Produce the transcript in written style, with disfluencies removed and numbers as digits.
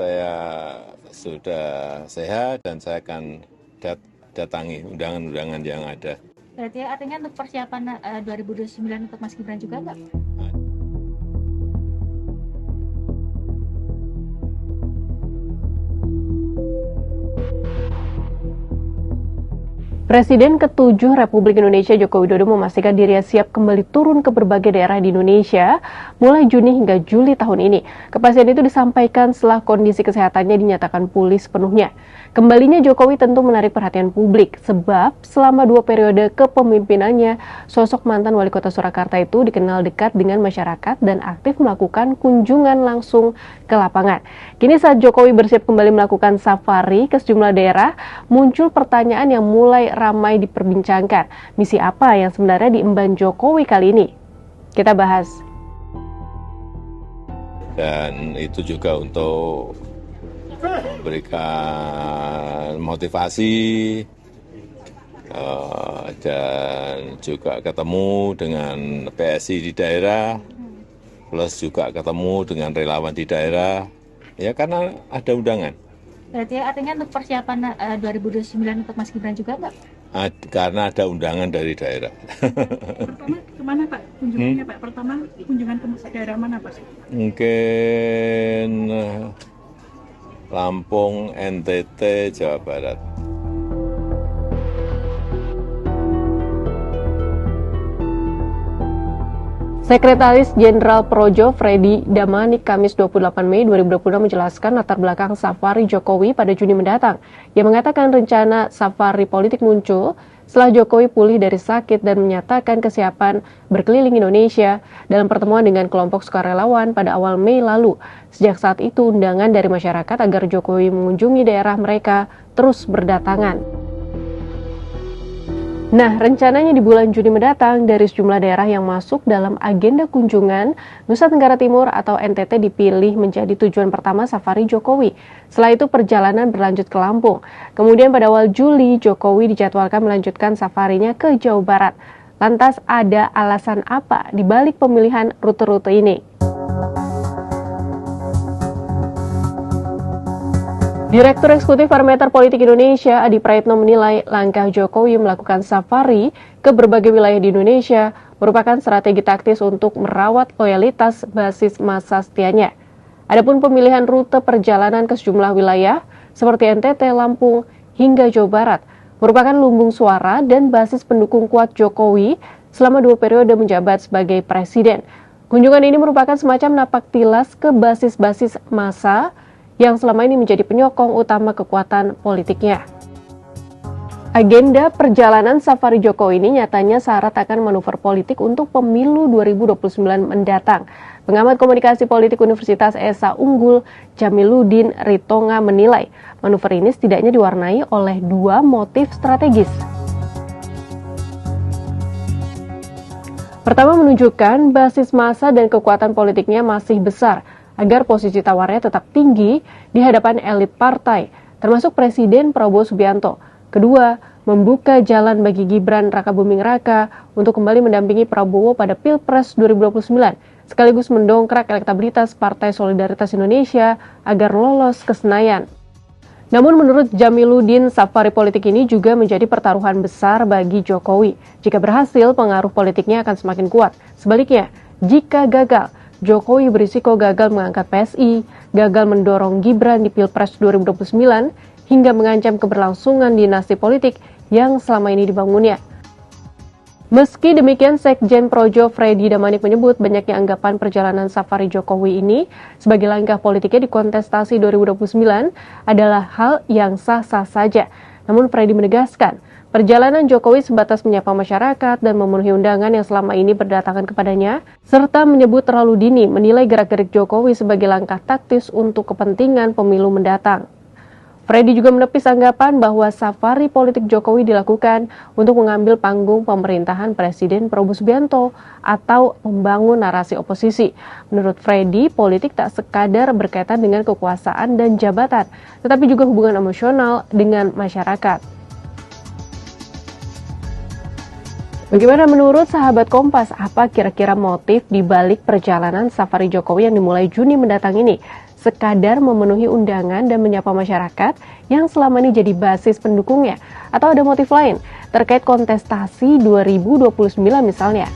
saya sudah sehat dan saya akan datangi undangan-undangan yang ada. Berarti artinya untuk persiapan 2029 untuk Mas Gibran juga Pak? Presiden ke-7 Republik Indonesia Joko Widodo memastikan dirinya siap kembali turun ke berbagai daerah di Indonesia mulai Juni hingga Juli tahun ini. Kepastian itu disampaikan setelah kondisi kesehatannya dinyatakan pulih sepenuhnya. Kembalinya Jokowi tentu menarik perhatian publik sebab selama 2 periode kepemimpinannya, sosok mantan wali kota Surakarta itu dikenal dekat dengan masyarakat dan aktif melakukan kunjungan langsung ke lapangan. Kini saat Jokowi bersiap kembali melakukan safari ke sejumlah daerah, muncul pertanyaan yang mulai ramai diperbincangkan. Misi apa yang sebenarnya diemban Jokowi kali ini? Kita bahas. Dan itu juga untuk memberikan motivasi dan juga ketemu dengan PSI di daerah, plus juga ketemu dengan relawan di daerah, ya karena ada undangan. Berarti artinya untuk persiapan 2029 untuk Mas Gibran juga Pak? Karena ada undangan dari daerah. Pertama kemana Pak kunjungannya Pak? Pertama kunjungan ke daerah mana Pak? Mungkin Lampung, NTT, Jawa Barat. Sekretaris Jenderal Projo Freddy Damanik Kamis 28 Mei 2020 menjelaskan latar belakang safari Jokowi pada Juni mendatang. Ia mengatakan rencana safari politik muncul setelah Jokowi pulih dari sakit dan menyatakan kesiapan berkeliling Indonesia dalam pertemuan dengan kelompok sukarelawan pada awal Mei lalu. Sejak saat itu undangan dari masyarakat agar Jokowi mengunjungi daerah mereka terus berdatangan. Nah, rencananya di bulan Juni mendatang dari sejumlah daerah yang masuk dalam agenda kunjungan, Nusa Tenggara Timur atau NTT dipilih menjadi tujuan pertama safari Jokowi. Setelah itu perjalanan berlanjut ke Lampung. Kemudian pada awal Juli, Jokowi dijadwalkan melanjutkan safarinya ke Jawa Barat. Lantas ada alasan apa di balik pemilihan rute-rute ini? Direktur Eksekutif Parameter Politik Indonesia, Adi Praetno menilai langkah Jokowi melakukan safari ke berbagai wilayah di Indonesia merupakan strategi taktis untuk merawat loyalitas basis massa setianya. Adapun pemilihan rute perjalanan ke sejumlah wilayah seperti NTT, Lampung, hingga Jawa Barat merupakan lumbung suara dan basis pendukung kuat Jokowi selama 2 periode menjabat sebagai presiden. Kunjungan ini merupakan semacam napak tilas ke basis-basis massa yang selama ini menjadi penyokong utama kekuatan politiknya. Agenda perjalanan safari Jokowi ini nyatanya syarat akan manuver politik untuk pemilu 2029 mendatang. Pengamat komunikasi politik Universitas Esa Unggul, Jamiluddin Ritonga menilai manuver ini setidaknya diwarnai oleh 2 motif strategis. Pertama, menunjukkan basis massa dan kekuatan politiknya masih besar, agar posisi tawarnya tetap tinggi di hadapan elit partai, termasuk Presiden Prabowo Subianto. Kedua, membuka jalan bagi Gibran Rakabuming Raka untuk kembali mendampingi Prabowo pada Pilpres 2029, sekaligus mendongkrak elektabilitas Partai Solidaritas Indonesia agar lolos ke Senayan. Namun menurut Jamiluddin, safari politik ini juga menjadi pertaruhan besar bagi Jokowi. Jika berhasil, pengaruh politiknya akan semakin kuat. Sebaliknya, jika gagal, Jokowi berisiko gagal mengangkat PSI, gagal mendorong Gibran di Pilpres 2029, hingga mengancam keberlangsungan dinasti politik yang selama ini dibangunnya. Meski demikian, Sekjen Projo Freddy Damanik menyebut banyaknya anggapan perjalanan safari Jokowi ini sebagai langkah politiknya di kontestasi 2029 adalah hal yang sah-sah saja. Namun Freddy menegaskan, perjalanan Jokowi sebatas menyapa masyarakat dan memenuhi undangan yang selama ini berdatangan kepadanya, serta menyebut terlalu dini menilai gerak-gerik Jokowi sebagai langkah taktis untuk kepentingan pemilu mendatang. Freddy juga menepis anggapan bahwa safari politik Jokowi dilakukan untuk mengambil panggung pemerintahan Presiden Prabowo Subianto atau membangun narasi oposisi. Menurut Freddy, politik tak sekadar berkaitan dengan kekuasaan dan jabatan, tetapi juga hubungan emosional dengan masyarakat. Bagaimana menurut sahabat Kompas, apa kira-kira motif di balik perjalanan safari Jokowi yang dimulai Juni mendatang ini? sekadar memenuhi undangan dan menyapa masyarakat yang selama ini jadi basis pendukungnya, atau ada motif lain terkait kontestasi 2029 misalnya?